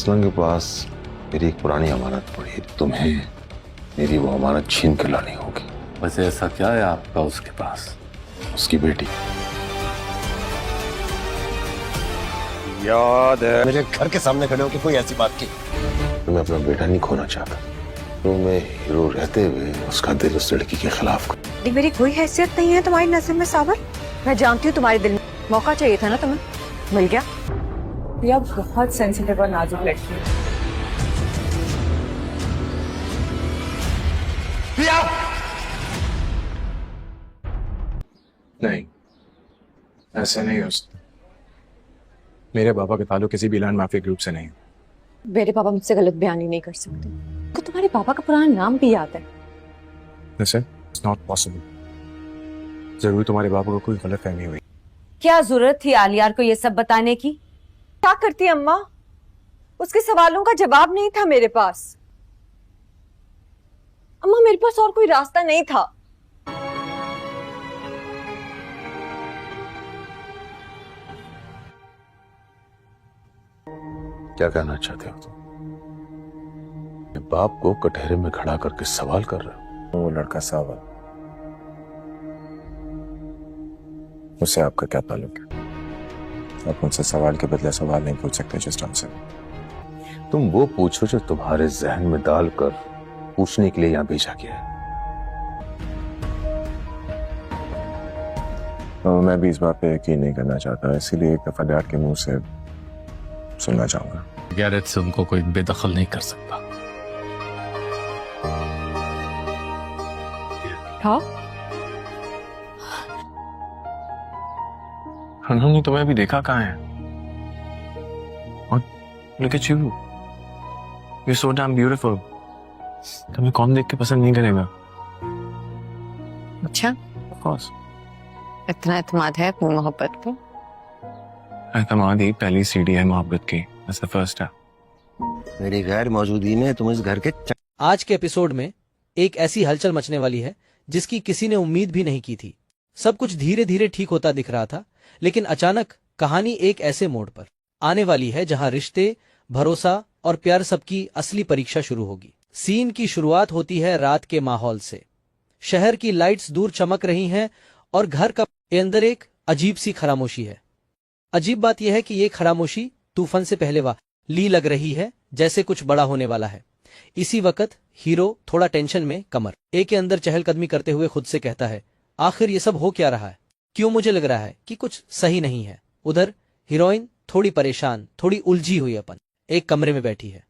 असलम के पास मेरी एक पुरानी अमानत पड़ी है। तुम्हें मेरी वो अमानत छीन के लानी होगी। वैसे ऐसा क्या है आपका उसके पास? उसकी बेटी। याद है मेरे घर के सामने खड़े होकर कोई ऐसी बात की? मैं अपना बेटा नहीं खोना चाहता, तो मैं हीरो रहते हुए उसका दिल उस लड़की के खिलाफ कर। मेरी कोई हैसियत नहीं है तुम्हारी नजर में साबर। मैं जानती हूँ तुम्हारे दिल में मौका चाहिए था ना, तुम्हें मिल गया। यह बहुत सेंसिटिव और नाजुक लड़की है। नहीं, ऐसा नहीं हो सकता। मेरे पापा का ताल्लुक किसी भी लैंड माफिया ग्रुप से नहीं। मेरे पापा मुझसे गलत बयानी नहीं कर सकते। तो तुम्हारे पापा का पुराना नाम भी याद है। Listen, it's not possible। जरूर तुम्हारे पापा को कोई गलत फहमी हुई। क्या जरूरत थी आलियार को ये सब बताने की? क्या करती अम्मा? उसके सवालों का जवाब नहीं था मेरे पास। अम्मा मेरे पास और कोई रास्ता नहीं था। क्या कहना चाहते हो तुम? बाप को कटहरे में खड़ा करके सवाल कर रहे हो? वो लड़का सावर, उससे आपका क्या ताल्लुक है? आप मुझसे सवाल के बदले सवाल नहीं पूछ सकते। Just answer. तुम वो पूछो जो तुम्हारे जहन में डालकर पूछने के लिए यहाँ भेजा गया है। तो मैं भी इस बात पे यकीन नहीं करना चाहता, इसीलिए एक दफा डैड के मुंह से सुनना चाहूंगा। गैरेज से उनको कोई बेदखल नहीं कर सकता। हाँ? उन्होंने तुम्हें अभी देखा कहाँ है? और look at you, you're so damn beautiful। तुम्हें कौन देख के पसंद नहीं करेगा? अच्छा, Of course। इतना एतमाद है अपनी मोहब्बत पे? एतमाद ही पहली सीढ़ी है मोहब्बत की। That's the first step। मेरी गैर मौजूदगी में तुम इस घर के आज के एपिसोड में एक ऐसी हलचल मचने वाली है जिसकी किसी ने उम्मीद भी नहीं की थी। सब कुछ धीरे धीरे ठीक होता दिख रहा था, लेकिन अचानक कहानी एक ऐसे मोड़ पर आने वाली है जहां रिश्ते, भरोसा और प्यार सबकी असली परीक्षा शुरू होगी। सीन की शुरुआत होती है रात के माहौल से। शहर की लाइट्स दूर चमक रही हैं और घर का अंदर एक अजीब सी खामोशी है। अजीब बात यह है कि ये खामोशी तूफान से पहले ली लग रही है, जैसे कुछ बड़ा होने वाला है। इसी वक्त हीरो थोड़ा टेंशन में कमर के अंदर चहलकदमी करते हुए खुद से कहता है, आखिर ये सब हो क्या रहा है? क्यों मुझे लग रहा है कि कुछ सही नहीं है? उधर हीरोइन थोड़ी परेशान, थोड़ी उलझी हुई अपन एक कमरे में बैठी है।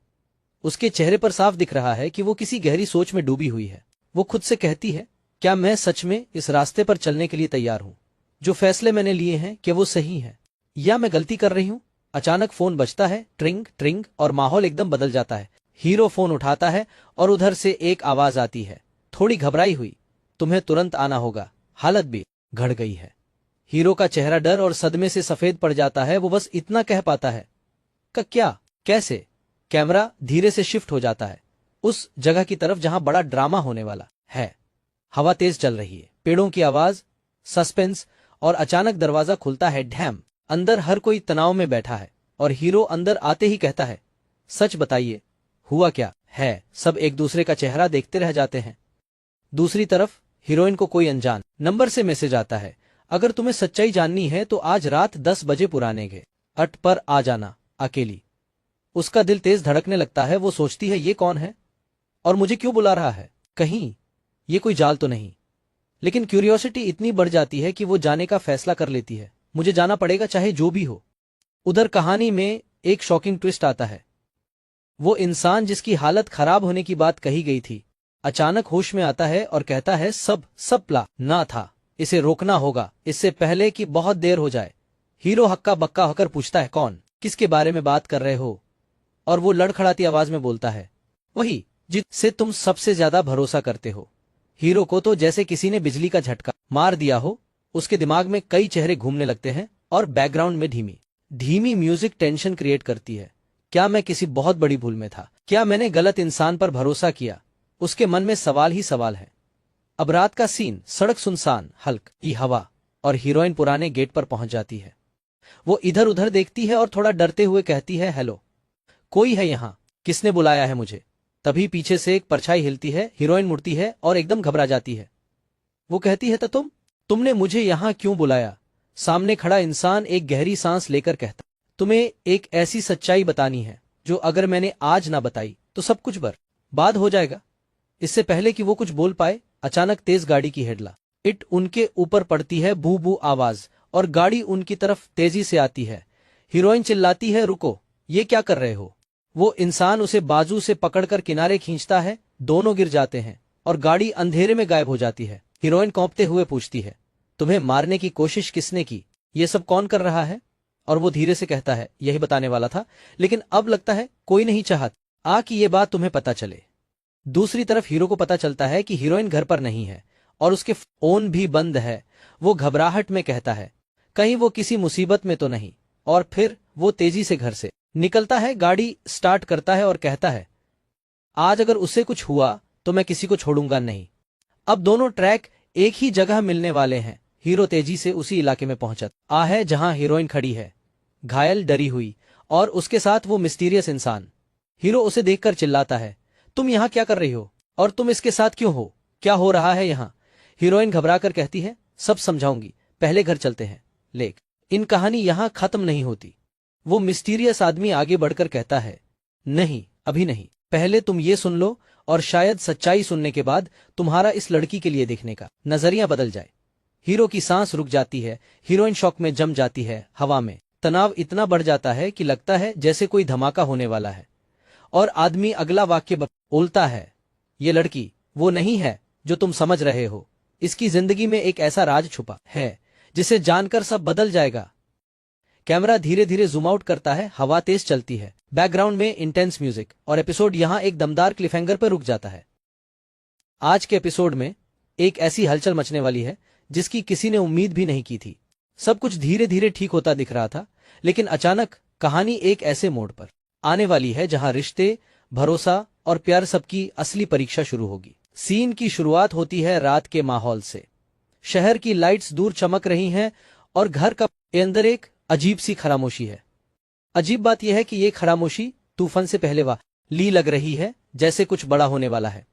उसके चेहरे पर साफ दिख रहा है कि वो किसी गहरी सोच में डूबी हुई है। वो खुद से कहती है, क्या मैं सच में इस रास्ते पर चलने के लिए तैयार हूं? जो फैसले मैंने लिए हैं, क्या वो सही है या मैं गलती कर रही हूं? अचानक फोन बजता है, ट्रिंग ट्रिंग, और माहौल एकदम बदल जाता है। हीरो फोन उठाता है और उधर से एक आवाज आती है, थोड़ी घबराई हुई, तुम्हें तुरंत आना होगा, हालत भी घड़ गई है। हीरो का चेहरा डर और सदमे से सफेद पड़ जाता है। वो बस इतना कह पाता है, क्या, कैसे? कैमरा धीरे से शिफ्ट हो जाता है उस जगह की तरफ जहां बड़ा ड्रामा होने वाला है। हवा तेज चल रही है, पेड़ों की आवाज, सस्पेंस, और अचानक दरवाजा खुलता है। डैम! अंदर हर कोई तनाव में बैठा है और हीरो अंदर आते ही कहता है, सच बताइए, हुआ क्या है? सब एक दूसरे का चेहरा देखते रह जाते हैं। दूसरी तरफ हीरोइन को कोई अनजान नंबर से मैसेज आता है, अगर तुम्हें सच्चाई जाननी है तो आज रात 10 बजे पुराने अट पर आ जाना, अकेली। उसका दिल तेज धड़कने लगता है। वो सोचती है, ये कौन है और मुझे क्यों बुला रहा है? कहीं ये कोई जाल तो नहीं? लेकिन क्यूरियोसिटी इतनी बढ़ जाती है कि वो जाने का फैसला कर लेती है। मुझे जाना पड़ेगा, चाहे जो भी हो। उधर कहानी में एक शॉकिंग ट्विस्ट आता है। वो इंसान जिसकी हालत खराब होने की बात कही गई थी, अचानक होश में आता है और कहता है, सब प्लान ना था, इसे रोकना होगा इससे पहले कि बहुत देर हो जाए। हीरो हक्का बक्का होकर पूछता है, कौन? किसके बारे में बात कर रहे हो? और वो लड़खड़ाती आवाज में बोलता है, वही जिससे तुम सबसे ज्यादा भरोसा करते हो। हीरो को तो जैसे किसी ने बिजली का झटका मार दिया हो। उसके दिमाग में कई चेहरे घूमने लगते हैं और बैकग्राउंड में धीमी म्यूजिक टेंशन क्रिएट करती है। क्या मैं किसी बहुत बड़ी भूल में था? क्या मैंने गलत इंसान पर भरोसा किया? उसके मन में सवाल ही सवाल है। अब रात का सीन, सड़क सुनसान, हल्की हवा, और हीरोइन पुराने गेट पर पहुंच जाती है। वो इधर उधर देखती है और थोड़ा डरते हुए कहती है, हेलो। कोई है यहाँ, किसने बुलाया है मुझे? तभी पीछे से एक परछाई हिलती है, हीरोइन मुड़ती है और एकदम घबरा जाती है। वो कहती है, तो तुमने मुझे यहाँ क्यों बुलाया? सामने खड़ा इंसान एक गहरी सांस लेकर कहता, तुम्हें एक ऐसी सच्चाई बतानी है जो अगर मैंने आज ना बताई तो सब कुछ बर्बाद हो जाएगा। इससे पहले कि वो कुछ बोल पाए, अचानक तेज गाड़ी की हेडलाइट उनके ऊपर पड़ती है, बू बू आवाज, और गाड़ी उनकी तरफ तेजी से आती है। हीरोइन चिल्लाती है, रुको, ये क्या कर रहे हो? वो इंसान उसे बाजू से पकड़कर किनारे खींचता है, दोनों गिर जाते हैं और गाड़ी अंधेरे में गायब हो जाती है। हीरोइन कांपते हुए पूछती है, तुम्हें मारने की कोशिश किसने की? ये सब कौन कर रहा है? और वो धीरे से कहता है, यही बताने वाला था, लेकिन अब लगता है कोई नहीं चाहता कि ये बात तुम्हें पता चले। दूसरी तरफ हीरो को पता चलता है कि हीरोइन घर पर नहीं है और उसके फोन भी बंद है। वो घबराहट में कहता है, कहीं वो किसी मुसीबत में तो नहीं? और फिर वो तेजी से घर से निकलता है, गाड़ी स्टार्ट करता है और कहता है, आज अगर उससे कुछ हुआ तो मैं किसी को छोड़ूंगा नहीं। अब दोनों ट्रैक एक ही जगह मिलने वाले हैं। हीरो तेजी से उसी इलाके में पहुंचता है जहां हीरोइन खड़ी है, घायल, डरी हुई, और उसके साथ वो मिस्टीरियस इंसान। हीरो उसे देखकर चिल्लाता है, तुम यहाँ क्या कर रही हो और तुम इसके साथ क्यों हो? क्या हो रहा है यहाँ? हीरोइन घबराकर कहती है, सब समझाऊंगी, पहले घर चलते हैं। लेकिन इन कहानी यहाँ खत्म नहीं होती। वो मिस्टीरियस आदमी आगे बढ़कर कहता है, नहीं, अभी नहीं, पहले तुम ये सुन लो और शायद सच्चाई सुनने के बाद तुम्हारा इस लड़की के लिए देखने का नजरिया बदल जाए। हीरो की सांस रुक जाती है, हीरोइन शॉक में जम जाती है। हवा में तनाव इतना बढ़ जाता है कि लगता है जैसे कोई धमाका होने वाला है। और आदमी अगला वाक्य बोलता है, ये लड़की वो नहीं है जो तुम समझ रहे हो। इसकी जिंदगी में एक ऐसा राज छुपा है जिसे जानकर सब बदल जाएगा। कैमरा धीरे धीरे जूम आउट करता है, हवा तेज चलती है, बैकग्राउंड में इंटेंस म्यूजिक, और एपिसोड यहां एक दमदार क्लिफहैंगर पर रुक जाता है। आज के एपिसोड में एक ऐसी हलचल मचने वाली है जिसकी किसी ने उम्मीद भी नहीं की थी। सब कुछ धीरे धीरे ठीक होता दिख रहा था, लेकिन अचानक कहानी एक ऐसे मोड़ पर आने वाली है जहां रिश्ते, भरोसा और प्यार सबकी असली परीक्षा शुरू होगी। सीन की शुरुआत होती है रात के माहौल से। शहर की लाइट्स दूर चमक रही हैं और घर का अंदर एक अजीब सी खामोशी है। अजीब बात यह है कि ये खामोशी तूफान से पहले वाली लग रही है, जैसे कुछ बड़ा होने वाला है।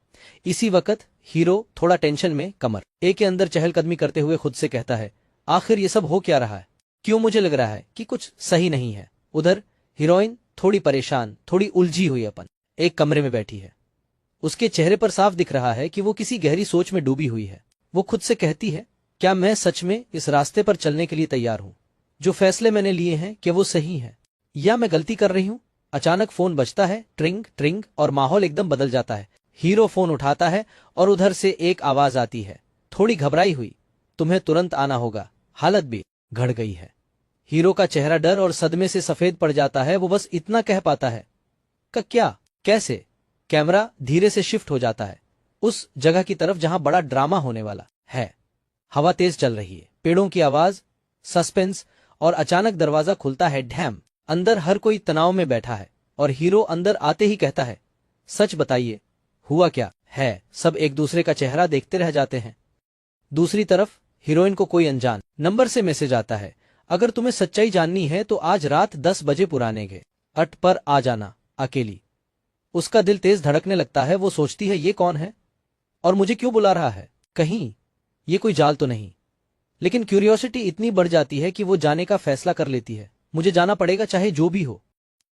इसी वक्त हीरो थोड़ा टेंशन में कमर के अंदर चहलकदमी करते हुए खुद से कहता है, आखिर ये सब हो क्या रहा है? क्यों मुझे लग रहा है कि कुछ सही नहीं है? उधर हीरोइन थोड़ी परेशान, थोड़ी उलझी हुई अपन एक कमरे में बैठी है। उसके चेहरे पर साफ दिख रहा है कि वो किसी गहरी सोच में डूबी हुई है। वो खुद से कहती है, क्या मैं सच में इस रास्ते पर चलने के लिए तैयार हूं? जो फैसले मैंने लिए हैं, क्या वो सही है या मैं गलती कर रही हूं? अचानक फोन बजता है, ट्रिंग ट्रिंग, और माहौल एकदम बदल जाता है। हीरो फोन उठाता है और उधर से एक आवाज आती है, थोड़ी घबराई हुई, तुम्हें तुरंत आना होगा, हालत भी घड़ गई है। हीरो का चेहरा डर और सदमे से सफेद पड़ जाता है। वो बस इतना कह पाता है, क्या, कैसे? कैमरा धीरे से शिफ्ट हो जाता है उस जगह की तरफ जहां बड़ा ड्रामा होने वाला है। हवा तेज चल रही है, पेड़ों की आवाज, सस्पेंस, और अचानक दरवाजा खुलता है, ढैम। अंदर हर कोई तनाव में बैठा है और हीरो अंदर आते ही कहता है, सच बताइए, हुआ क्या है? सब एक दूसरे का चेहरा देखते रह जाते हैं। दूसरी तरफ हीरोइन को कोई अनजान नंबर से मैसेज आता है, अगर तुम्हें सच्चाई जाननी है तो आज रात 10 बजे पुराने घाट पर आ जाना, अकेली। उसका दिल तेज धड़कने लगता है। वो सोचती है, ये कौन है और मुझे क्यों बुला रहा है? कहीं ये कोई जाल तो नहीं? लेकिन क्यूरियोसिटी इतनी बढ़ जाती है कि वो जाने का फैसला कर लेती है। मुझे जाना पड़ेगा, चाहे जो भी हो।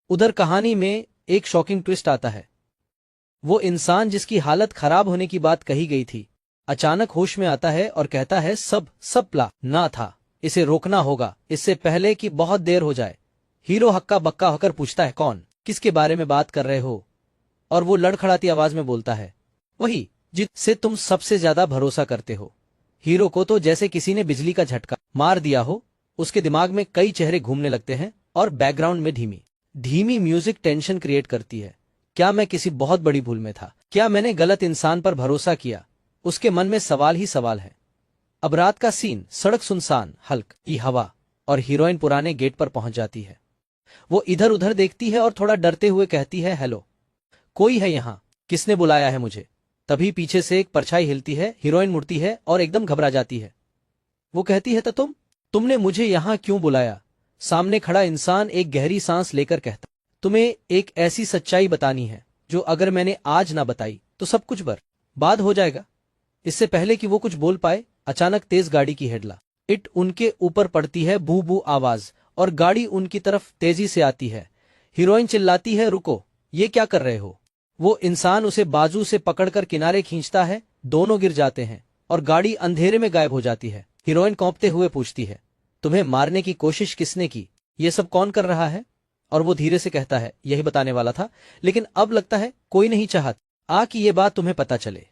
उधर कहानी में एक शॉकिंग ट्विस्ट आता है। वो इंसान जिसकी हालत खराब होने की बात कही गई थी, अचानक होश में आता है और कहता है, सब प्लान ना था, इसे रोकना होगा इससे पहले कि बहुत देर हो जाए। हीरो हक्का बक्का होकर पूछता है, कौन, किसके बारे में बात कर रहे हो? और वो लड़खड़ाती आवाज में बोलता है, वही जिससे तुम सबसे ज्यादा भरोसा करते हो। हीरो को तो जैसे किसी ने बिजली का झटका मार दिया हो। उसके दिमाग में कई चेहरे घूमने लगते हैं और बैकग्राउंड में धीमी म्यूजिक टेंशन क्रिएट करती है। क्या मैं किसी बहुत बड़ी भूल में था? क्या मैंने गलत इंसान पर भरोसा किया? उसके मन में सवाल ही सवाल है। अब रात का सीन, सड़क सुनसान, हल्की हवा, और हीरोइन पुराने गेट पर पहुंच जाती है। वो इधर उधर देखती है और थोड़ा डरते हुए कहती है, हेलो, कोई है यहाँ? किसने बुलाया है मुझे? तभी पीछे से एक परछाई हिलती है, हीरोइन मुड़ती है और एकदम घबरा जाती है। वो कहती है, तुमने मुझे यहाँ क्यों बुलाया? सामने खड़ा इंसान एक गहरी सांस लेकर कहता, तुम्हें एक ऐसी सच्चाई बतानी है जो अगर मैंने आज ना बताई तो सब कुछ बर्बाद हो जाएगा। इससे पहले कि वो कुछ बोल पाए अचानक तेज गाड़ी की हेडलाइट उनके ऊपर पड़ती है, बू बू आवाज, और गाड़ी उनकी तरफ तेजी से आती है। हीरोइन चिल्लाती है, रुको, ये क्या कर रहे हो। वो इंसान उसे बाजू से पकड़कर किनारे खींचता है, दोनों गिर जाते हैं और गाड़ी अंधेरे में गायब हो जाती है। हीरोइन कांपते हुए पूछती है, तुम्हें मारने की कोशिश किसने की, ये सब कौन कर रहा है। और वो धीरे से कहता है, यही बताने वाला था, लेकिन अब लगता है कोई नहीं चाहता कि ये बात तुम्हें पता चले।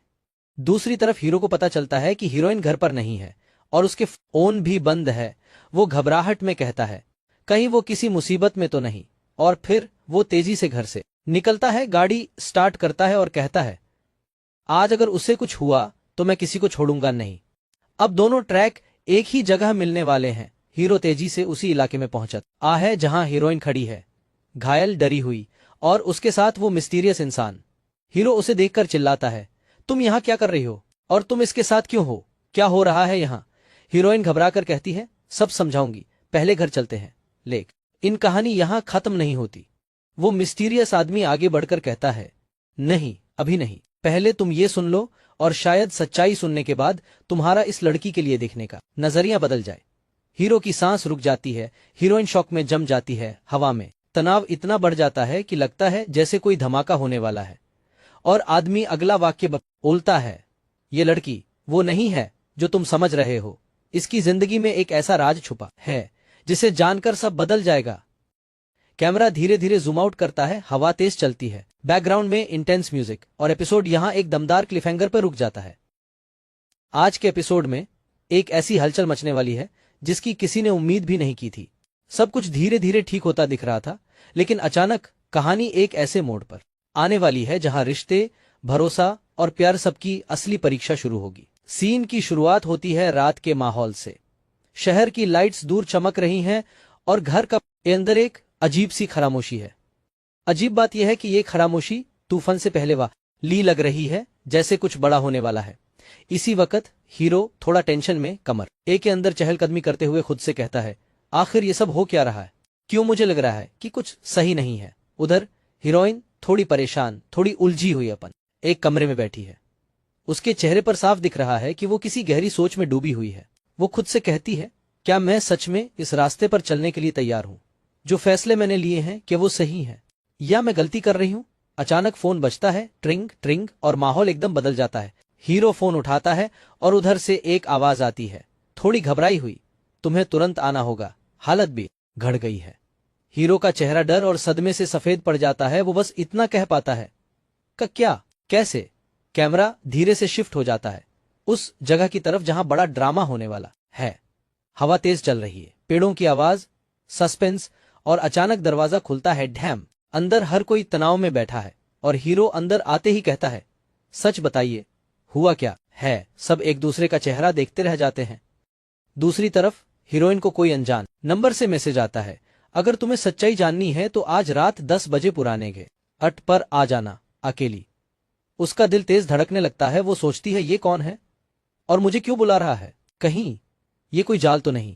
दूसरी तरफ हीरो को पता चलता है कि हीरोइन घर पर नहीं है और उसके फोन भी बंद है। वो घबराहट में कहता है, कहीं वो किसी मुसीबत में तो नहीं। और फिर वो तेजी से घर से निकलता है, गाड़ी स्टार्ट करता है और कहता है, आज अगर उसे कुछ हुआ तो मैं किसी को छोड़ूंगा नहीं। अब दोनों ट्रैक एक ही जगह मिलने वाले हैं। हीरो तेजी से उसी इलाके में पहुंचता है जहां हीरोइन खड़ी है, घायल, डरी हुई, और उसके साथ वो मिस्टीरियस इंसान। हीरो उसे देखकर चिल्लाता है, तुम यहां क्या कर रही हो और तुम इसके साथ क्यों हो, क्या हो रहा है यहां। हीरोइन घबराकर कहती है, सब समझाऊंगी, पहले घर चलते हैं। लेकिन कहानी यहां खत्म नहीं होती। वो मिस्टीरियस आदमी आगे बढ़कर कहता है, नहीं, अभी नहीं, पहले तुम ये सुन लो और शायद सच्चाई सुनने के बाद तुम्हारा इस लड़की के लिए देखने का नजरिया बदल जाए। हीरो की सांस रुक जाती है, हीरोइन शॉक में जम जाती है। हवा में तनाव इतना बढ़ जाता है कि लगता है जैसे कोई धमाका होने वाला है। और आदमी अगला वाक्य बोलता है, ये लड़की वो नहीं है जो तुम समझ रहे हो। इसकी जिंदगी में एक ऐसा राज छुपा है जिसे जानकर सब बदल जाएगा। कैमरा धीरे धीरे जूम आउट करता है, हवा तेज चलती है, बैकग्राउंड में इंटेंस म्यूजिक, और एपिसोड यहां एक दमदार क्लिफहैंगर पर रुक जाता है। आज के एपिसोड में एक ऐसी हलचल मचने वाली है जिसकी किसी ने उम्मीद भी नहीं की थी। सब कुछ धीरे धीरे ठीक होता दिख रहा था, लेकिन अचानक कहानी एक ऐसे मोड़ पर आने वाली है जहां रिश्ते, भरोसा और प्यार सबकी असली परीक्षा शुरू होगी। सीन की शुरुआत होती है रात के माहौल से। शहर की लाइट्स दूर चमक रही हैं और घर का अंदर एक अजीब सी खामोशी है। अजीब बात यह है कि ये खामोशी तूफान से पहले वाली लग रही है, जैसे कुछ बड़ा होने वाला है। इसी वक्त हीरो थोड़ा टेंशन में कमर के अंदर चहलकदमी करते हुए खुद से कहता है, आखिर ये सब हो क्या रहा है, क्यों मुझे लग रहा है कि कुछ सही नहीं है। उधर हीरोइन थोड़ी परेशान, थोड़ी उलझी हुई अपन एक कमरे में बैठी है। उसके चेहरे पर साफ दिख रहा है कि वो किसी गहरी सोच में डूबी हुई है। वो खुद से कहती है, क्या मैं सच में इस रास्ते पर चलने के लिए तैयार हूं? जो फैसले मैंने लिए हैं क्या वो सही है, या मैं गलती कर रही हूं? अचानक फोन बजता है, ट्रिंग ट्रिंग, और माहौल एकदम बदल जाता है। हीरो फोन उठाता है और उधर से एक आवाज आती है, थोड़ी घबराई हुई, तुम्हें तुरंत आना होगा, हालत भी घड़ गई है। हीरो का चेहरा डर और सदमे से सफेद पड़ जाता है। वो बस इतना कह पाता है, क्या, कैसे। कैमरा धीरे से शिफ्ट हो जाता है उस जगह की तरफ जहां बड़ा ड्रामा होने वाला है। हवा तेज चल रही है, पेड़ों की आवाज, सस्पेंस, और अचानक दरवाजा खुलता है, ढैम। अंदर हर कोई तनाव में बैठा है और हीरो अंदर आते ही कहता है, सच बताइए, हुआ क्या है। सब एक दूसरे का चेहरा देखते रह जाते हैं। दूसरी तरफ हीरोइन को कोई अनजान नंबर से मैसेज आता है, अगर तुम्हें सच्चाई जाननी है तो आज रात 10 बजे पुराने घाट पर आ जाना, अकेली। उसका दिल तेज धड़कने लगता है। वो सोचती है, ये कौन है और मुझे क्यों बुला रहा है, कहीं ये कोई जाल तो नहीं।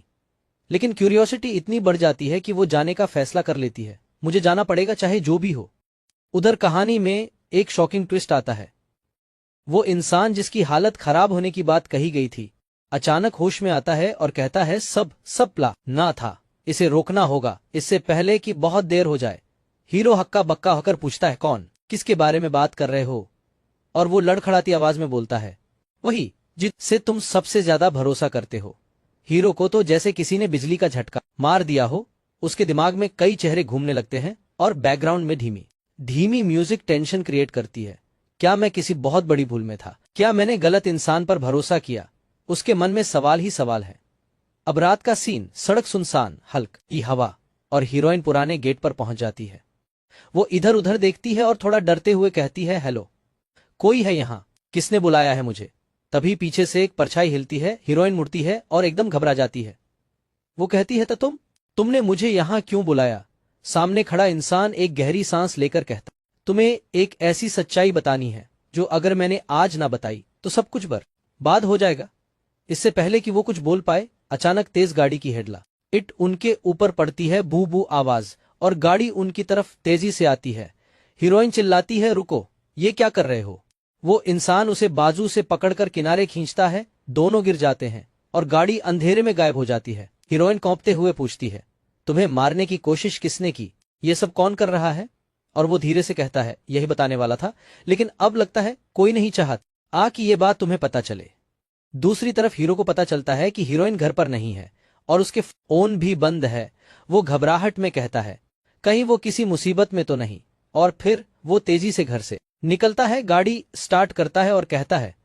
लेकिन क्यूरियोसिटी इतनी बढ़ जाती है कि वो जाने का फैसला कर लेती है, मुझे जाना पड़ेगा चाहे जो भी हो। उधर कहानी में एक शॉकिंग ट्विस्ट आता है। वो इंसान जिसकी हालत खराब होने की बात कही गई थी अचानक होश में आता है और कहता है, सब प्लान ना था, इसे रोकना होगा इससे पहले कि बहुत देर हो जाए। हीरो हक्का बक्का होकर पूछता है, कौन, किसके बारे में बात कर रहे हो। और वो लड़खड़ाती आवाज में बोलता है, वही जिससे तुम सबसे ज्यादा भरोसा करते हो। हीरो को तो जैसे किसी ने बिजली का झटका मार दिया हो। उसके दिमाग में कई चेहरे घूमने लगते हैं और बैकग्राउंड में धीमी म्यूजिक टेंशन क्रिएट करती है। क्या मैं किसी बहुत बड़ी भूल में था, क्या मैंने गलत इंसान पर भरोसा किया। उसके मन में सवाल ही सवाल है। अब रात का सीन, सड़क सुनसान, हल्की हवा, और हीरोइन पुराने गेट पर पहुंच जाती है। वो इधर उधर देखती है और थोड़ा डरते हुए कहती है, हेलो, कोई है यहाँ, किसने बुलाया है मुझे। तभी पीछे से एक परछाई हिलती है, हीरोइन मुड़ती है और एकदम घबरा जाती है। वो कहती है, तो तुमने मुझे यहाँ क्यों बुलाया। सामने खड़ा इंसान एक गहरी सांस लेकर कहता, तुम्हें एक ऐसी सच्चाई बतानी है जो अगर मैंने आज ना बताई तो सब कुछ बर्बाद हो जाएगा। इससे पहले कि वो कुछ बोल पाए अचानक तेज गाड़ी की हेडलाइट उनके ऊपर पड़ती है, बू बू आवाज, और गाड़ी उनकी तरफ तेजी से आती है। हीरोइन चिल्लाती है, रुको, ये क्या कर रहे हो? वो इंसान उसे बाजू से पकड़कर किनारे खींचता है, दोनों गिर जाते हैं और गाड़ी अंधेरे में गायब हो जाती है। हीरोइन कांपते हुए पूछती है, तुम्हें मारने की कोशिश किसने की? ये सब कौन कर रहा है? और वो धीरे से कहता है, यही बताने वाला था, लेकिन अब लगता है कोई नहीं चाहता कि ये बात तुम्हें पता चले। दूसरी तरफ हीरो को पता चलता है कि हीरोइन घर पर नहीं है और उसके फोन भी बंद है। वो घबराहट में कहता है, कहीं वो किसी मुसीबत में तो नहीं। और फिर वो तेजी से घर से निकलता है, गाड़ी स्टार्ट करता है और कहता है,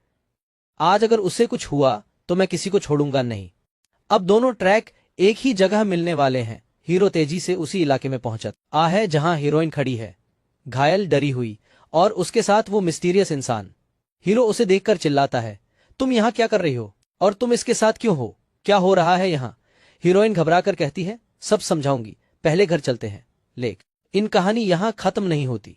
आज अगर उससे कुछ हुआ तो मैं किसी को छोड़ूंगा नहीं। अब दोनों ट्रैक एक ही जगह मिलने वाले हैं। हीरो तेजी से उसी इलाके में पहुंचता है जहां हीरोइन खड़ी है, घायल, डरी हुई, और उसके साथ वो मिस्टीरियस इंसान। हीरो उसे देखकर चिल्लाता है, तुम यहां क्या कर रही हो और तुम इसके साथ क्यों हो? क्या हो रहा है यहां? हीरोइन घबराकर कहती है, सब समझाऊंगी, पहले घर चलते हैं। इन कहानी यहां खत्म नहीं होती।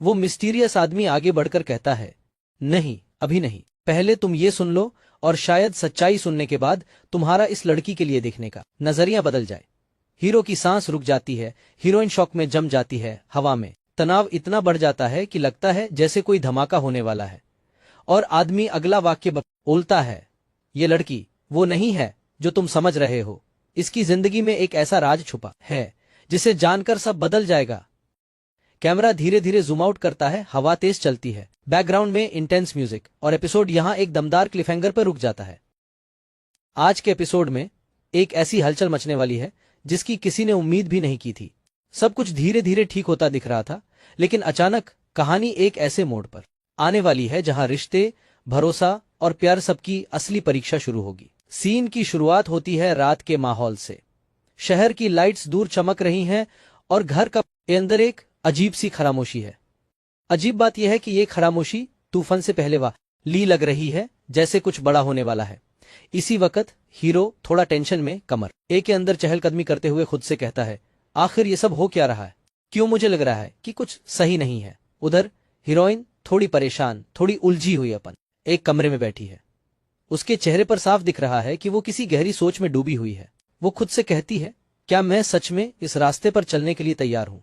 वो मिस्टीरियस आदमी आगे बढ़कर कहता है, नहीं, अभी नहीं, पहले तुम ये सुन लो और शायद सच्चाई सुनने के बाद तुम्हारा इस लड़की के लिए देखने का नजरिया बदल जाए। हीरो की सांस रुक जाती है, हीरोइन शॉक में जम जाती है। हवा में तनाव इतना बढ़ जाता है कि लगता है जैसे कोई धमाका होने वाला है। और आदमी अगला वाक्य बोलता है, ये लड़की वो नहीं है जो तुम समझ रहे हो। इसकी जिंदगी में एक ऐसा राज छुपा है जिसे जानकर सब बदल जाएगा। कैमरा धीरे धीरे जूम आउट करता है, हवा तेज चलती है, बैकग्राउंड में इंटेंस म्यूजिक, और एपिसोड यहां एक दमदार क्लिफहैंगर पर रुक जाता है। आज के एपिसोड में एक ऐसी हलचल मचने वाली है जिसकी किसी ने उम्मीद भी नहीं की थी। सब कुछ धीरे धीरे ठीक होता दिख रहा था, लेकिन अचानक कहानी एक ऐसे मोड़ पर आने वाली है जहां रिश्ते, भरोसा और प्यार सबकी असली परीक्षा शुरू होगी। सीन की शुरुआत होती है रात के माहौल से। शहर की लाइट्स दूर चमक रही हैं और घर का अंदर एक अजीब सी खामोशी है। अजीब बात यह है कि ये खामोशी तूफान से पहले वाली लग रही है, जैसे कुछ बड़ा होने वाला है। इसी वक्त हीरो थोड़ा टेंशन में कमर के अंदर चहलकदमी करते हुए खुद से कहता है, आखिर ये सब हो क्या रहा है? क्यों मुझे लग रहा है कि कुछ सही नहीं है? उधर हीरोइन थोड़ी परेशान, थोड़ी उलझी हुई अपन एक कमरे में बैठी है। उसके चेहरे पर साफ दिख रहा है कि वो किसी गहरी सोच में डूबी हुई है। वो खुद से कहती है, क्या मैं सच में इस रास्ते पर चलने के लिए तैयार हूं?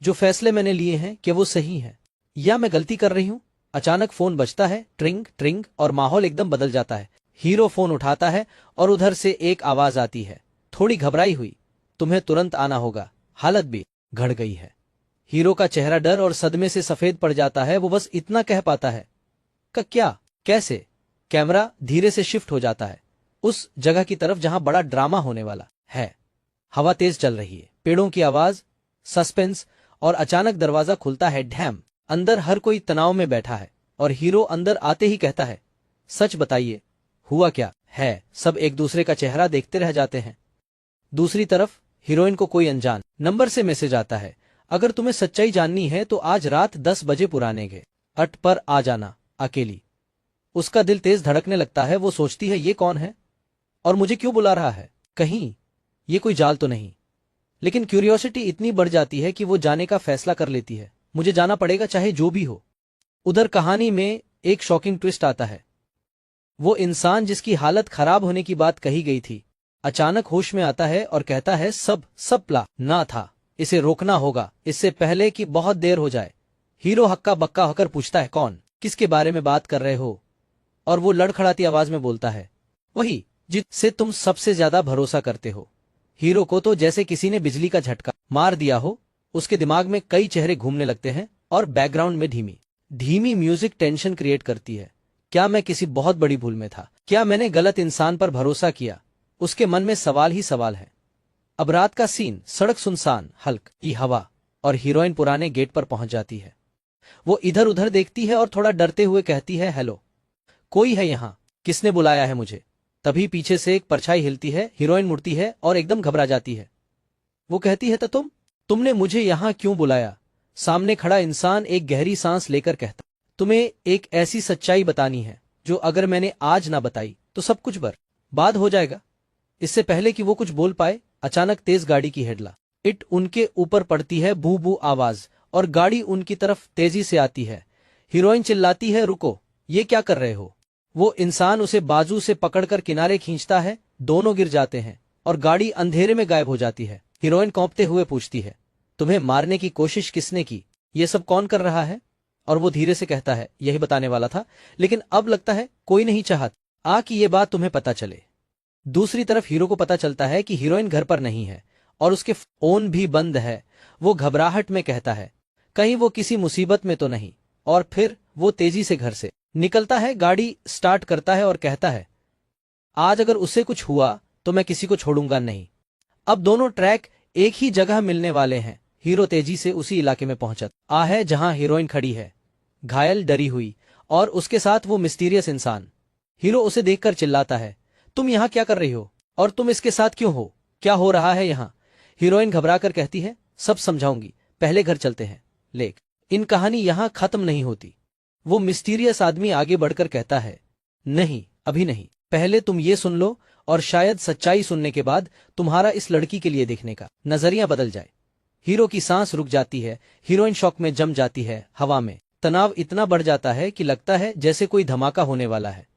जो फैसले मैंने लिए हैं, क्या वो सही है या मैं गलती कर रही हूं? अचानक फोन बजता है, ट्रिंग ट्रिंग, और माहौल एकदम बदल जाता है। हीरो फोन उठाता है और उधर से एक आवाज आती है, थोड़ी घबराई हुई, तुम्हें तुरंत आना होगा, हालत भी घड़ गई है। हीरो का चेहरा डर और सदमे से सफेद पड़ जाता है। वो बस इतना कह पाता है, क्या, कैसे? कैमरा धीरे से शिफ्ट हो जाता है उस जगह की तरफ जहां बड़ा ड्रामा होने वाला है। हवा तेज चल रही है, पेड़ों की आवाज, सस्पेंस, और अचानक दरवाजा खुलता है, ढैम। अंदर हर कोई तनाव में बैठा है और हीरो अंदर आते ही कहता है, सच बताइए, हुआ क्या है? सब एक दूसरे का चेहरा देखते रह जाते हैं। दूसरी तरफ हीरोइन को कोई अनजान नंबर से मैसेज आता है, अगर तुम्हें सच्चाई जाननी है तो आज रात 10 बजे पुराने घाट पर आ जाना, अकेली। उसका दिल तेज धड़कने लगता है। वो सोचती है, ये कौन है और मुझे क्यों बुला रहा है? कहीं ये कोई जाल तो नहीं? लेकिन क्यूरियोसिटी इतनी बढ़ जाती है कि वो जाने का फैसला कर लेती है। मुझे जाना पड़ेगा, चाहे जो भी हो। उधर कहानी में एक शॉकिंग ट्विस्ट आता है। वो इंसान जिसकी हालत खराब होने की बात कही गई थी, अचानक होश में आता है और कहता है, सब प्लान ना था, इसे रोकना होगा इससे पहले कि बहुत देर हो जाए। हीरो हक्का बक्का होकर पूछता है, कौन, किसके बारे में बात कर रहे हो? और वो लड़खड़ाती आवाज में बोलता है, वही जिससे तुम सबसे ज्यादा भरोसा करते हो। हीरो को तो जैसे किसी ने बिजली का झटका मार दिया हो। उसके दिमाग में कई चेहरे घूमने लगते हैं और बैकग्राउंड में धीमी म्यूजिक टेंशन क्रिएट करती है। क्या मैं किसी बहुत बड़ी भूल में था? क्या मैंने गलत इंसान पर भरोसा किया? उसके मन में सवाल ही सवाल है। अब रात का सीन, सड़क सुनसान, हल्की हवा, और हीरोइन पुराने गेट पर पहुंच जाती है। वो इधर उधर देखती है और थोड़ा डरते हुए कहती है, हेलो, कोई है यहाँ? किसने बुलाया है मुझे? तभी पीछे से एक परछाई हिलती है, हीरोइन मुड़ती है और एकदम घबरा जाती है। वो कहती है, तो तुमने मुझे यहाँ क्यों बुलाया? सामने खड़ा इंसान एक गहरी सांस लेकर कहता, तुम्हें एक ऐसी सच्चाई बतानी है जो अगर मैंने आज ना बताई तो सब कुछ बर्बाद हो जाएगा। इससे पहले कि वो कुछ बोल पाए, अचानक तेज गाड़ी की हेडलाइट उनके ऊपर पड़ती है, बू बू आवाज, और गाड़ी उनकी तरफ तेजी से आती है। हीरोइन चिल्लाती है, रुको, ये क्या कर रहे हो? वो इंसान उसे बाजू से पकड़कर किनारे खींचता है, दोनों गिर जाते हैं और गाड़ी अंधेरे में गायब हो जाती है। हीरोइन कांपते हुए पूछती है, तुम्हें मारने की कोशिश किसने की, ये सब कौन कर रहा है? और वो धीरे से कहता है, यही बताने वाला था, लेकिन अब लगता है कोई नहीं चाहता कि ये बात तुम्हें पता चले। दूसरी तरफ हीरो को पता चलता है कि हीरोइन घर पर नहीं है और उसके फोन भी बंद है। वो घबराहट में कहता है कहीं वो किसी मुसीबत में तो नहीं, और फिर वो तेजी से घर से निकलता है, गाड़ी स्टार्ट करता है और कहता है आज अगर उससे कुछ हुआ तो मैं किसी को छोड़ूंगा नहीं। अब दोनों ट्रैक एक ही जगह मिलने वाले हैं। हीरो तेजी से उसी इलाके में पहुंचा है जहां हीरोइन खड़ी है, घायल, डरी हुई, और उसके साथ वो मिस्टीरियस इंसान। हीरो उसे देखकर चिल्लाता है, तुम यहां क्या कर रही हो और तुम इसके साथ क्यों हो? क्या हो रहा है यहां? हीरोइन घबराकर कहती है, सब समझाऊंगी, पहले घर चलते हैं। लेकिन कहानी यहां खत्म नहीं होती। वो मिस्टीरियस आदमी आगे बढ़कर कहता है, नहीं, अभी नहीं, पहले तुम ये सुन लो और शायद सच्चाई सुनने के बाद तुम्हारा इस लड़की के लिए देखने का नजरिया बदल जाए। हीरो की सांस रुक जाती है, हीरोइन शॉक में जम जाती है। हवा में तनाव इतना बढ़ जाता है कि लगता है जैसे कोई धमाका होने वाला है।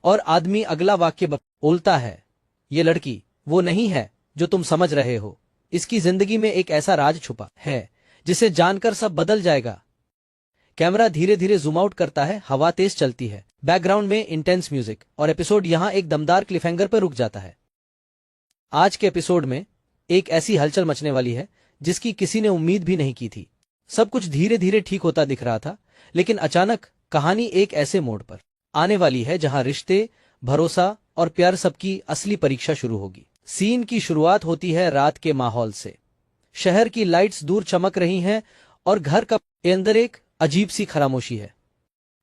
और आदमी अगला वाक्य बोलता है, ये लड़की वो नहीं है जो तुम समझ रहे हो। इसकी जिंदगी में एक ऐसा राज छुपा है जिसे जानकर सब बदल जाएगा। कैमरा धीरे धीरे जूम आउट करता है, हवा तेज चलती है, बैकग्राउंड में इंटेंस म्यूजिक, और एपिसोड यहां एक दमदार क्लिफहैंगर पर रुक जाता है। आज के एपिसोड में एक ऐसी हलचल मचने वाली है जिसकी किसी ने उम्मीद भी नहीं की थी। सब कुछ धीरे धीरे ठीक होता दिख रहा था, लेकिन अचानक कहानी एक ऐसे मोड़ पर आने वाली है जहां रिश्ते, भरोसा और प्यार सबकी असली परीक्षा शुरू होगी। सीन की शुरुआत होती है रात के माहौल से। शहर की लाइट्स दूर चमक रही हैं और घर का अंदर एक अजीब सी खामोशी है।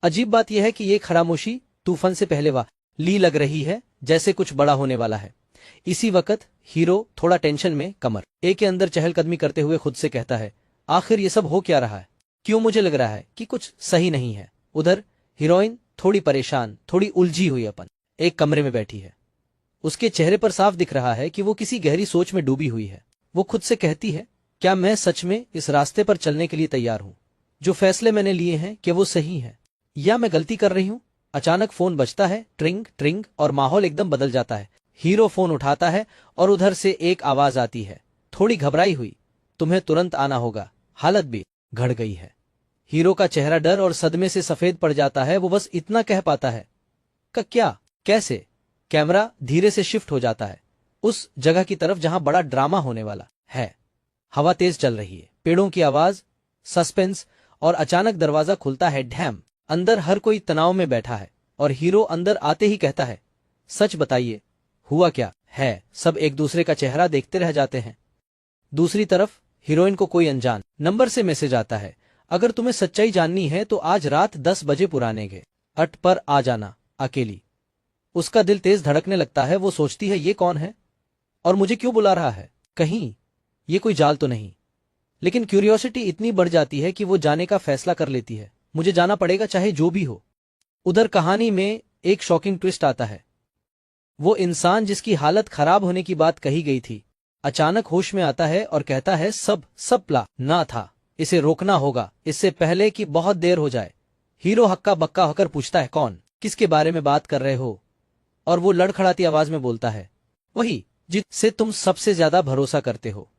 अजीब बात यह है कि ये खामोशी तूफान से पहले वाली लग रही है, जैसे कुछ बड़ा होने वाला है। इसी वक्त हीरो थोड़ा टेंशन में कमर के अंदर चहलकदमी करते हुए खुद से कहता है, आखिर ये सब हो क्या रहा है? क्यों मुझे लग रहा है कि कुछ सही नहीं है? उधर हीरोइन थोड़ी परेशान, थोड़ी उलझी हुई अपन एक कमरे में बैठी है। उसके चेहरे पर साफ दिख रहा है कि वो किसी गहरी सोच में डूबी हुई है। वो खुद से कहती है, क्या मैं सच में इस रास्ते पर चलने के लिए तैयार हूं? जो फैसले मैंने लिए हैं क्या वो सही है, या मैं गलती कर रही हूं? अचानक फोन बजता है, ट्रिंग ट्रिंग, और माहौल एकदम बदल जाता है। हीरो फोन उठाता है और उधर से एक आवाज आती है, थोड़ी घबराई हुई, तुम्हें तुरंत आना होगा, हालत भी घड़ गई है। हीरो का चेहरा डर और सदमे से सफेद पड़ जाता है। वो बस इतना कह पाता है, क्या, कैसे? कैमरा धीरे से शिफ्ट हो जाता है उस जगह की तरफ जहां बड़ा ड्रामा होने वाला है। हवा तेज चल रही है, पेड़ों की आवाज, सस्पेंस, और अचानक दरवाजा खुलता है, ढैम। अंदर हर कोई तनाव में बैठा है और हीरो अंदर आते ही कहता है, सच बताइए, हुआ क्या है? सब एक दूसरे का चेहरा देखते रह जाते हैं। दूसरी तरफ हीरोइन को कोई अनजान नंबर से मैसेज आता है, अगर तुम्हें सच्चाई जाननी है तो आज रात 10 बजे पुराने अट पर आ जाना, अकेली। उसका दिल तेज धड़कने लगता है। वो सोचती है, ये कौन है और मुझे क्यों बुला रहा है? कहीं ये कोई जाल तो नहीं? लेकिन क्यूरियोसिटी इतनी बढ़ जाती है कि वो जाने का फैसला कर लेती है। मुझे जाना पड़ेगा, चाहे जो भी हो। उधर कहानी में एक शॉकिंग ट्विस्ट आता है। वो इंसान जिसकी हालत खराब होने की बात कही गई थी, अचानक होश में आता है और कहता है, सब प्लान ना था, इसे रोकना होगा इससे पहले कि बहुत देर हो जाए। हीरो हक्का बक्का होकर पूछता है, कौन, किसके बारे में बात कर रहे हो? और वो लड़खड़ाती आवाज में बोलता है, वही जिससे तुम सबसे ज्यादा भरोसा करते हो।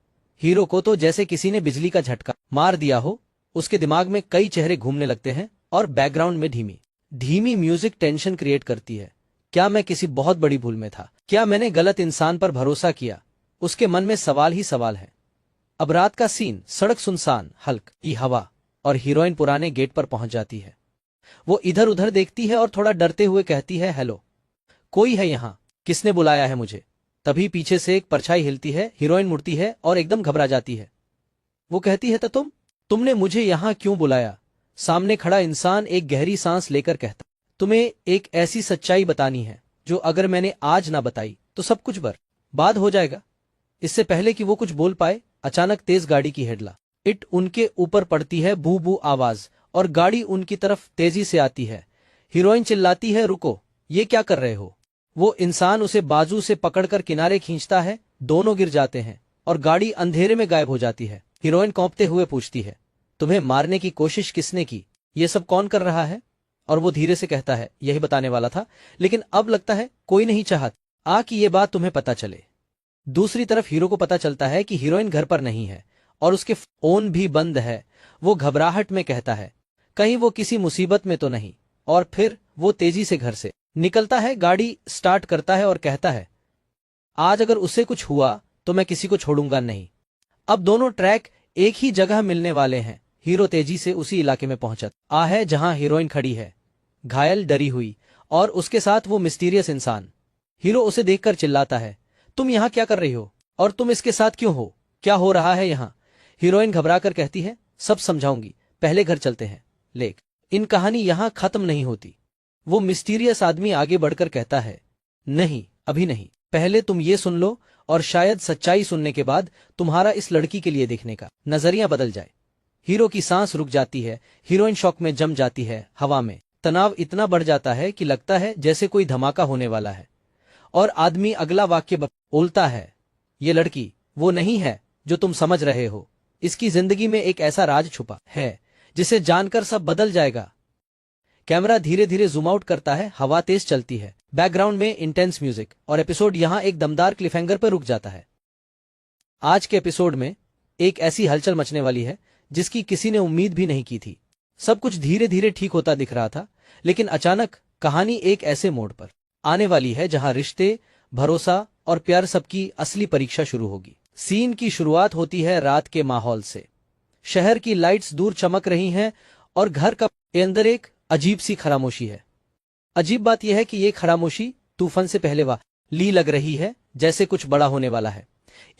हीरो को तो जैसे किसी ने बिजली का झटका मार दिया हो। उसके दिमाग में कई चेहरे घूमने लगते हैं और बैकग्राउंड में धीमी म्यूजिक टेंशन क्रिएट करती है। क्या मैं किसी बहुत बड़ी भूल में था? क्या मैंने गलत इंसान पर भरोसा किया? उसके मन में सवाल ही सवाल है। अब रात का सीन, सड़क सुनसान, हल्की हवा, और हीरोइन पुराने गेट पर पहुंच जाती है। वो इधर उधर देखती है और थोड़ा डरते हुए कहती है, हेलो, कोई है यहाँ? किसने बुलाया है मुझे? तभी पीछे से एक परछाई हिलती है, हीरोइन मुड़ती है और एकदम घबरा जाती है। वो कहती है, तो तुमने मुझे यहाँ क्यों बुलाया? सामने खड़ा इंसान एक गहरी सांस लेकर कहता, तुम्हें एक ऐसी सच्चाई बतानी है जो अगर मैंने आज ना बताई तो सब कुछ बर्बाद हो जाएगा। इससे पहले कि वो कुछ बोल पाए, अचानक तेज गाड़ी की हेडलाइट उनके ऊपर पड़ती है, बू बू आवाज, और गाड़ी उनकी तरफ तेजी से आती है। हीरोइन चिल्लाती है, रुको, ये क्या कर रहे हो? वो इंसान उसे बाजू से पकड़कर किनारे खींचता है, दोनों गिर जाते हैं और गाड़ी अंधेरे में गायब हो जाती है। हीरोइन कांपते हुए पूछती है, तुम्हें मारने की कोशिश किसने की? ये सब कौन कर रहा है? और वो धीरे से कहता है, यही बताने वाला था, लेकिन अब लगता है कोई नहीं चाहता कि ये बात तुम्हें पता चले। दूसरी तरफ हीरो को पता चलता है कि हीरोइन घर पर नहीं है और उसके फोन भी बंद है। वो घबराहट में कहता है कहीं वो किसी मुसीबत में तो नहीं, और फिर वो तेजी से घर से निकलता है, गाड़ी स्टार्ट करता है और कहता है आज अगर उससे कुछ हुआ तो मैं किसी को छोड़ूंगा नहीं। अब दोनों ट्रैक एक ही जगह मिलने वाले हैं। हीरो तेजी से उसी इलाके में पहुंचा है जहां हीरोइन खड़ी है, घायल, डरी हुई, और उसके साथ वो मिस्टीरियस इंसान। हीरो उसे देखकर चिल्लाता है तुम यहां क्या कर रही हो और तुम इसके साथ क्यों हो, क्या हो रहा है यहां? हीरोइन घबराकर कहती है सब समझाऊंगी, पहले घर चलते हैं। लेकिन इन कहानी यहां खत्म नहीं होती। वो मिस्टीरियस आदमी आगे बढ़कर कहता है नहीं, अभी नहीं, पहले तुम ये सुन लो और शायद सच्चाई सुनने के बाद तुम्हारा इस लड़की के लिए देखने का नजरिया बदल जाए। हीरो की सांस रुक जाती है, हीरोइन शॉक में जम जाती है। हवा में तनाव इतना बढ़ जाता है कि लगता है जैसे कोई धमाका होने वाला है, और आदमी अगला वाक्य बोलता है ये लड़की वो नहीं है जो तुम समझ रहे हो, इसकी जिंदगी में एक ऐसा राज छुपा है जिसे जानकर सब बदल जाएगा। कैमरा धीरे धीरे जूम आउट करता है, हवा तेज चलती है, बैकग्राउंड में इंटेंस म्यूजिक, और एपिसोड यहां एक दमदार क्लिफहैंगर पर रुक जाता है। आज के एपिसोड में एक ऐसी हलचल मचने वाली है जिसकी किसी ने उम्मीद भी नहीं की थी। सब कुछ धीरे धीरे ठीक होता दिख रहा था, लेकिन अचानक कहानी एक ऐसे मोड़ पर आने वाली है जहां रिश्ते, भरोसा और प्यार सबकी असली परीक्षा शुरू होगी। सीन की शुरुआत होती है रात के माहौल से। शहर की लाइट्स दूर चमक रही हैं और घर का अंदर एक अजीब सी खामोशी है। अजीब बात यह है कि ये खामोशी तूफान से पहले वाली लग रही है, जैसे कुछ बड़ा होने वाला है।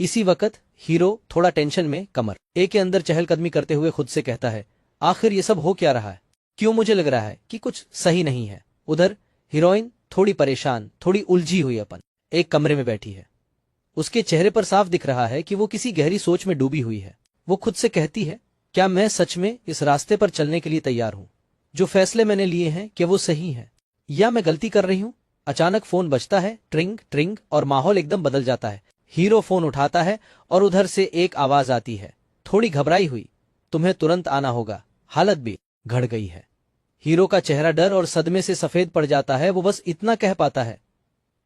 इसी वक्त हीरो थोड़ा टेंशन में कमर के अंदर चहलकदमी करते हुए खुद से कहता है आखिर ये सब हो क्या रहा है, क्यों मुझे लग रहा है कि कुछ सही नहीं है। उधर हीरोइन थोड़ी परेशान, थोड़ी उलझी हुई अपन एक कमरे में बैठी है। उसके चेहरे पर साफ दिख रहा है कि वो किसी गहरी सोच में डूबी हुई है। वो खुद से कहती है क्या मैं सच में इस रास्ते पर चलने के लिए तैयार हूं? जो फैसले मैंने लिए हैं क्या वो सही है या मैं गलती कर रही हूं? अचानक फोन बजता है, ट्रिंग ट्रिंग, और माहौल एकदम बदल जाता है। हीरो फोन उठाता है और उधर से एक आवाज आती है थोड़ी घबराई हुई, तुम्हें तुरंत आना होगा, हालत भी घड़ गई है। हीरो का चेहरा डर और सदमे से सफेद पड़ जाता है। वो बस इतना कह पाता है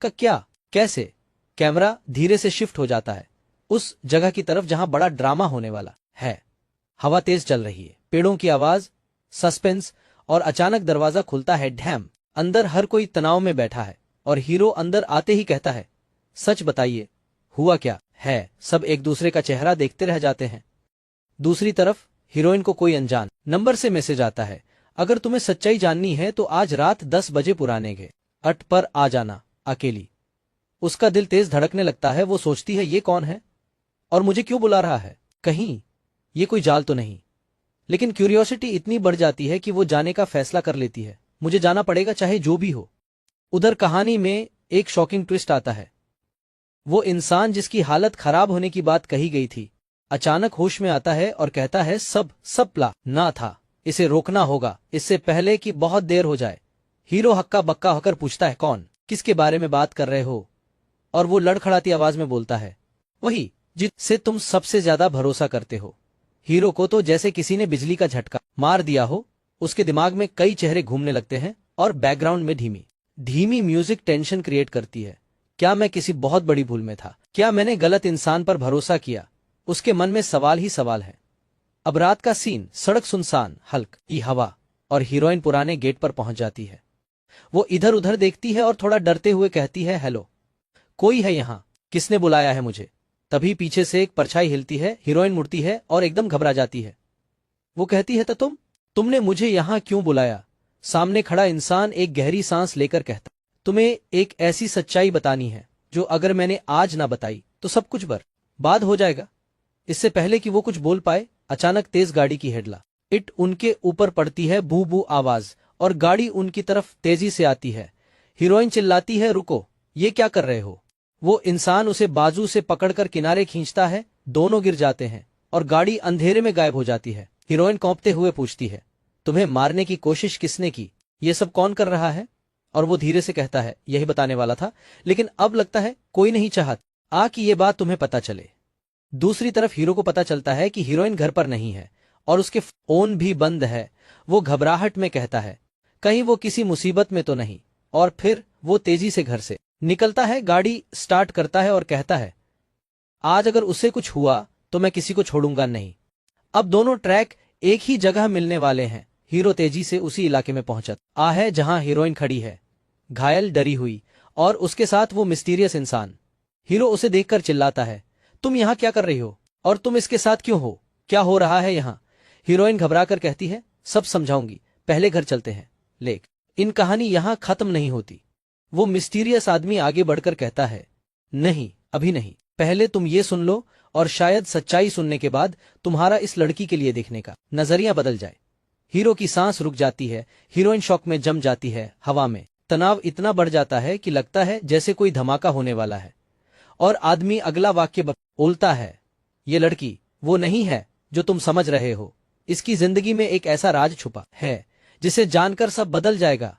क्या, कैसे? कैमरा धीरे से शिफ्ट हो जाता है उस जगह की तरफ जहां बड़ा ड्रामा होने वाला है। हवा तेज चल रही है, पेड़ों की आवाज, सस्पेंस, और अचानक दरवाजा खुलता है। डैम! अंदर हर कोई तनाव में बैठा है और हीरो अंदर आते ही कहता है सच बताइए, हुआ क्या है? सब एक दूसरे का चेहरा देखते रह जाते हैं। दूसरी तरफ हीरोइन को कोई अनजान नंबर से मैसेज आता है अगर तुम्हें सच्चाई जाननी है तो आज रात 10 बजे पुराने गेट पर आ जाना, अकेली। उसका दिल तेज धड़कने लगता है। वो सोचती है ये कौन है और मुझे क्यों बुला रहा है, कहीं ये कोई जाल तो नहीं? लेकिन क्यूरियोसिटी इतनी बढ़ जाती है कि वो जाने का फैसला कर लेती है। मुझे जाना पड़ेगा चाहे जो भी हो। उधर कहानी में एक शॉकिंग ट्विस्ट आता है। वो इंसान जिसकी हालत खराब होने की बात कही गई थी अचानक होश में आता है और कहता है सब प्लान ना था, इसे रोकना होगा इससे पहले कि बहुत देर हो जाए। हीरो हक्का बक्का होकर पूछता है कौन, किसके बारे में बात कर रहे हो? और वो लड़खड़ाती आवाज में बोलता है वही जिससे तुम सबसे ज्यादा भरोसा करते हो। हीरो को तो जैसे किसी ने बिजली का झटका मार दिया हो। उसके दिमाग में कई चेहरे घूमने लगते हैं और बैकग्राउंड में धीमी म्यूजिक टेंशन क्रिएट करती है। क्या मैं किसी बहुत बड़ी भूल में था? क्या मैंने गलत इंसान पर भरोसा किया? उसके मन में सवाल ही सवाल है। अब रात का सीन, सड़क सुनसान, हल्की हवा, और हीरोइन पुराने गेट पर पहुंच जाती है। वो इधर उधर देखती है और थोड़ा डरते हुए कहती है हेलो, कोई है यहाँ? किसने बुलाया है मुझे? तभी पीछे से एक परछाई हिलती है। हीरोइन मुड़ती है और एकदम घबरा जाती है। वो कहती है तो तुमने मुझे यहाँ क्यों बुलाया? सामने खड़ा इंसान एक गहरी सांस लेकर कहता तुम्हें एक ऐसी सच्चाई बतानी है जो अगर मैंने आज ना बताई तो सब कुछ बर्बाद हो जाएगा। इससे पहले कि वो कुछ बोल पाए अचानक तेज गाड़ी की हेडलाइट उनके ऊपर पड़ती है। बू बू आवाज और गाड़ी उनकी तरफ तेजी से आती है। हीरोइन चिल्लाती है रुको, ये क्या कर रहे हो? वो इंसान उसे बाजू से पकड़कर किनारे खींचता है। दोनों गिर जाते हैं और गाड़ी अंधेरे में गायब हो जाती है। हीरोइन कांपते हुए पूछती है तुम्हें मारने की कोशिश किसने की? ये सब कौन कर रहा है? और वो धीरे से कहता है यही बताने वाला था, लेकिन अब लगता है कोई नहीं चाहता कि ये बात तुम्हें पता चले। दूसरी तरफ हीरो को पता चलता है कि हीरोइन घर पर नहीं है और उसके फोन भी बंद है। वो घबराहट में कहता है कहीं वो किसी मुसीबत में तो नहीं, और फिर वो तेजी से घर से निकलता है, गाड़ी स्टार्ट करता है और कहता है आज अगर उससे कुछ हुआ तो मैं किसी को छोड़ूंगा नहीं। अब दोनों ट्रैक एक ही जगह मिलने वाले हैं। हीरो तेजी से उसी इलाके में पहुंचा है जहां हीरोइन खड़ी है, घायल, डरी हुई, और उसके साथ वो मिस्टीरियस इंसान। हीरो उसे देखकर चिल्लाता है, तुम यहाँ क्या कर रही हो और तुम इसके साथ क्यों हो? क्या हो रहा है यहाँ? हीरोइन घबराकर कहती है, सब समझाऊंगी, पहले घर चलते हैं। लेकिन इन कहानी यहाँ खत्म नहीं होती। वो मिस्टीरियस आदमी आगे बढ़कर कहता है, नहीं, अभी नहीं, पहले तुम ये सुन लो और शायद सच्चाई सुनने के बाद तुम्हारा इस लड़की के लिए देखने का नजरिया बदल जाए। हीरो की सांस रुक जाती है, हीरोइन शॉक में जम जाती है। हवा में तनाव इतना बढ़ जाता है कि लगता है जैसे कोई धमाका होने वाला है। और आदमी अगला वाक्य बोलता है, ये लड़की वो नहीं है जो तुम समझ रहे हो। इसकी जिंदगी में एक ऐसा राज छुपा है जिसे जानकर सब बदल जाएगा।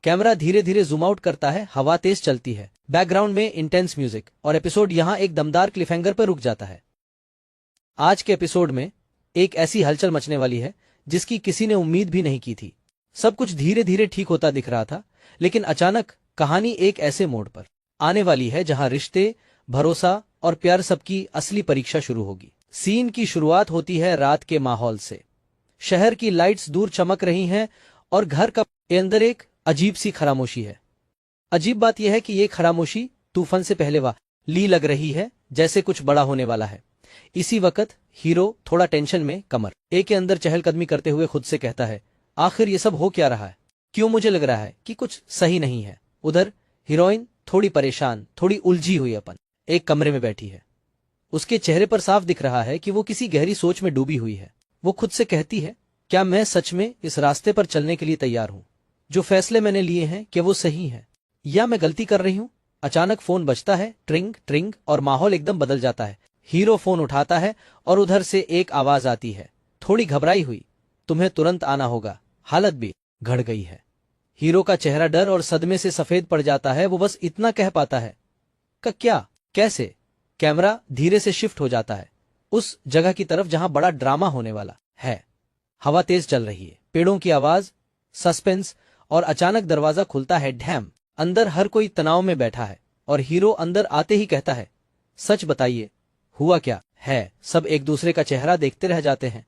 कैमरा धीरे धीरे जूम आउट करता है, हवा तेज चलती है, बैकग्राउंड में इंटेंस म्यूजिक, और एपिसोड यहां एक दमदार क्लिफहैंगर पर रुक जाता है। आज के एपिसोड में एक ऐसी हलचल मचने वाली है जिसकी किसी ने उम्मीद भी नहीं की थी। सब कुछ धीरे धीरे ठीक होता दिख रहा था, लेकिन अचानक कहानी एक ऐसे मोड़ पर आने वाली है जहां रिश्ते, भरोसा और प्यार सबकी असली परीक्षा शुरू होगी। सीन की शुरुआत होती है रात के माहौल से। शहर की लाइट्स दूर चमक रही हैं और घर का अंदर एक अजीब सी खामोशी है। अजीब बात यह है कि ये खामोशी तूफान से पहले ली लग रही है, जैसे कुछ बड़ा होने वाला है। इसी वक्त हीरो थोड़ा टेंशन में कमर के अंदर चहलकदमी करते हुए खुद से कहता है, आखिर ये सब हो क्या रहा है? क्यों मुझे लग रहा है कि कुछ सही नहीं है? उधर हीरोइन थोड़ी परेशान, थोड़ी उलझी हुई अपन एक कमरे में बैठी है। उसके चेहरे पर साफ दिख रहा है कि वो किसी गहरी सोच में डूबी हुई है। वो खुद से कहती है, क्या मैं सच में इस रास्ते पर चलने के लिए तैयार हूं? जो फैसले मैंने लिए हैं, क्या वो सही है या मैं गलती कर रही हूं? अचानक फोन बजता है, ट्रिंग ट्रिंग, और माहौल एकदम बदल जाता है। हीरो फोन उठाता है और उधर से एक आवाज आती है, थोड़ी घबराई हुई, तुम्हें तुरंत आना होगा, हालत भी घड़ गई है। हीरो का चेहरा डर और सदमे से सफेद पड़ जाता है। वो बस इतना कह पाता है, क्या, कैसे? कैमरा धीरे से शिफ्ट हो जाता है उस जगह की तरफ जहां बड़ा ड्रामा होने वाला है। हवा तेज चल रही है, पेड़ों की आवाज, सस्पेंस, और अचानक दरवाजा खुलता है, ढैम। अंदर हर कोई तनाव में बैठा है और हीरो अंदर आते ही कहता है, सच बताइए, हुआ क्या है? सब एक दूसरे का चेहरा देखते रह जाते हैं।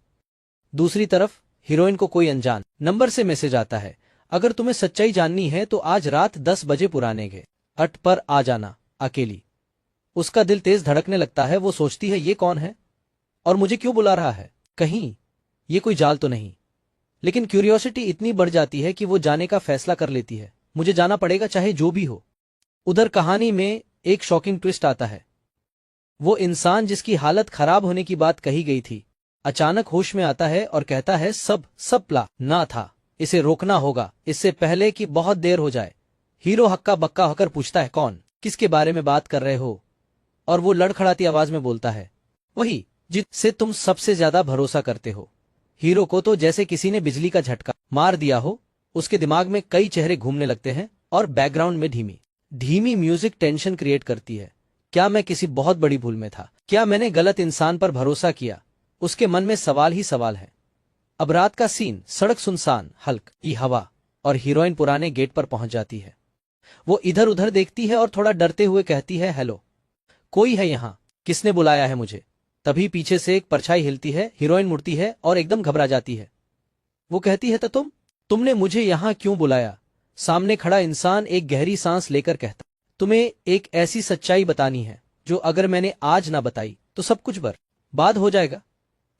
दूसरी तरफ हीरोइन को कोई अनजान नंबर से मैसेज आता है, अगर तुम्हें सच्चाई जाननी है तो आज रात 10 बजे पुराने घाट पर आ जाना, अकेली। उसका दिल तेज धड़कने लगता है। वो सोचती है, ये कौन है और मुझे क्यों बुला रहा है? कहीं ये कोई जाल तो नहीं? लेकिन क्यूरियोसिटी इतनी बढ़ जाती है कि वो जाने का फैसला कर लेती है। मुझे जाना पड़ेगा, चाहे जो भी हो। उधर कहानी में एक शॉकिंग ट्विस्ट आता है। वो इंसान जिसकी हालत खराब होने की बात कही गई थी, अचानक होश में आता है और कहता है, सब प्लान ना था, इसे रोकना होगा इससे पहले कि बहुत देर हो जाए। हीरो हक्का बक्का होकर पूछता है, कौन? किसके बारे में बात कर रहे हो? और वो लड़खड़ाती आवाज में बोलता है, वही जिससे तुम सबसे ज्यादा भरोसा करते हो। हीरो को तो जैसे किसी ने बिजली का झटका मार दिया हो। उसके दिमाग में कई चेहरे घूमने लगते हैं और बैकग्राउंड में धीमी म्यूजिक टेंशन क्रिएट करती है। क्या मैं किसी बहुत बड़ी भूल में था? क्या मैंने गलत इंसान पर भरोसा किया? उसके मन में सवाल ही सवाल है। अब रात का सीन, सड़क सुनसान, हल्की हवा, और हीरोइन पुराने गेट पर पहुंच जाती है। वो इधर उधर देखती है और थोड़ा डरते हुए कहती है, हेलो, कोई है यहाँ? किसने बुलाया है मुझे? तभी पीछे से एक परछाई हिलती है। हीरोइन मुड़ती है और एकदम घबरा जाती है। वो कहती है, तो तुमने मुझे यहाँ क्यों बुलाया? सामने खड़ा इंसान एक गहरी सांस लेकर कहता, तुम्हें एक ऐसी सच्चाई बतानी है जो अगर मैंने आज ना बताई तो सब कुछ बर्बाद हो जाएगा।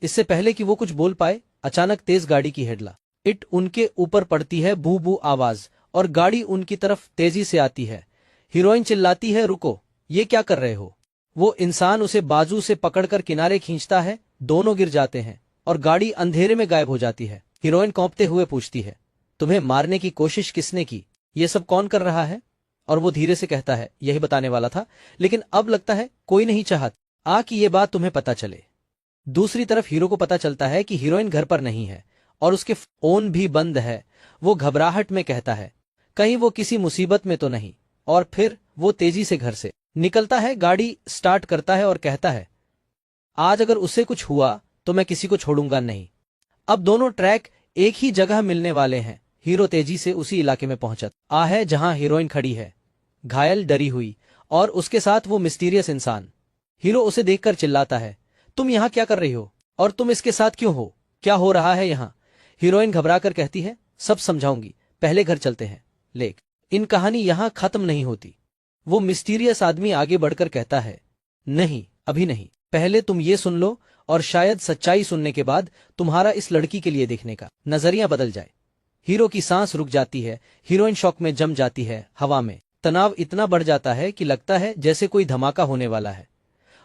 इससे पहले कि वो कुछ बोल पाए, अचानक तेज गाड़ी की हेडलाइट उनके ऊपर पड़ती है, बू बू आवाज, और गाड़ी उनकी तरफ तेजी से आती है। हीरोइन चिल्लाती है, रुको, ये क्या कर रहे हो? वो इंसान उसे बाजू से पकड़कर किनारे खींचता है। दोनों गिर जाते हैं और गाड़ी अंधेरे में गायब हो जाती है। हीरोइन कांपते हुए पूछती है, तुम्हें मारने की कोशिश किसने की? ये सब कौन कर रहा है? और वो धीरे से कहता है, यही बताने वाला था, लेकिन अब लगता है कोई नहीं चाहता कि ये बात तुम्हें पता चले। दूसरी तरफ हीरो को पता चलता है कि हीरोइन घर पर नहीं है और उसके फोन भी बंद है। वो घबराहट में कहता है, कहीं वो किसी मुसीबत में तो नहीं? और फिर वो तेजी से घर से निकलता है, गाड़ी स्टार्ट करता है और कहता है, आज अगर उससे कुछ हुआ तो मैं किसी को छोड़ूंगा नहीं। अब दोनों ट्रैक एक ही जगह मिलने वाले हैं। हीरो तेजी से उसी इलाके में पहुंचा है जहां हीरोइन खड़ी है, घायल, डरी हुई, और उसके साथ वो मिस्टीरियस इंसान। हीरो उसे देखकर चिल्लाता है, तुम यहाँ क्या कर रही हो और तुम इसके साथ क्यों हो, क्या हो रहा है यहाँ। हीरोइन घबरा कर कहती है, सब समझाऊंगी, पहले घर चलते हैं। लेकिन कहानी यहाँ खत्म नहीं होती। वो मिस्टीरियस आदमी आगे बढ़कर कहता है, नहीं अभी नहीं, पहले तुम ये सुन लो और शायद सच्चाई सुनने के बाद तुम्हारा इस लड़की के लिए देखने का नजरिया बदल जाए। हीरो की सांस रुक जाती है, हीरोइन शॉक में जम जाती है। हवा में तनाव इतना बढ़ जाता है कि लगता है जैसे कोई धमाका होने वाला है।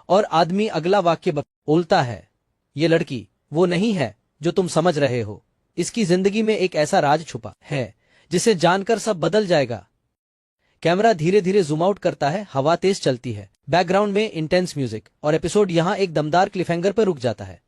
और आदमी अगला वाक्य बोलता है, ये लड़की वो नहीं है जो तुम समझ रहे हो। इसकी जिंदगी में एक ऐसा राज छुपा है जिसे जानकर सब बदल जाएगा। कैमरा धीरे धीरे जूम आउट करता है, हवा तेज चलती है, बैकग्राउंड में इंटेंस म्यूजिक और एपिसोड यहाँ एक दमदार क्लिफहैंगर पर रुक जाता है।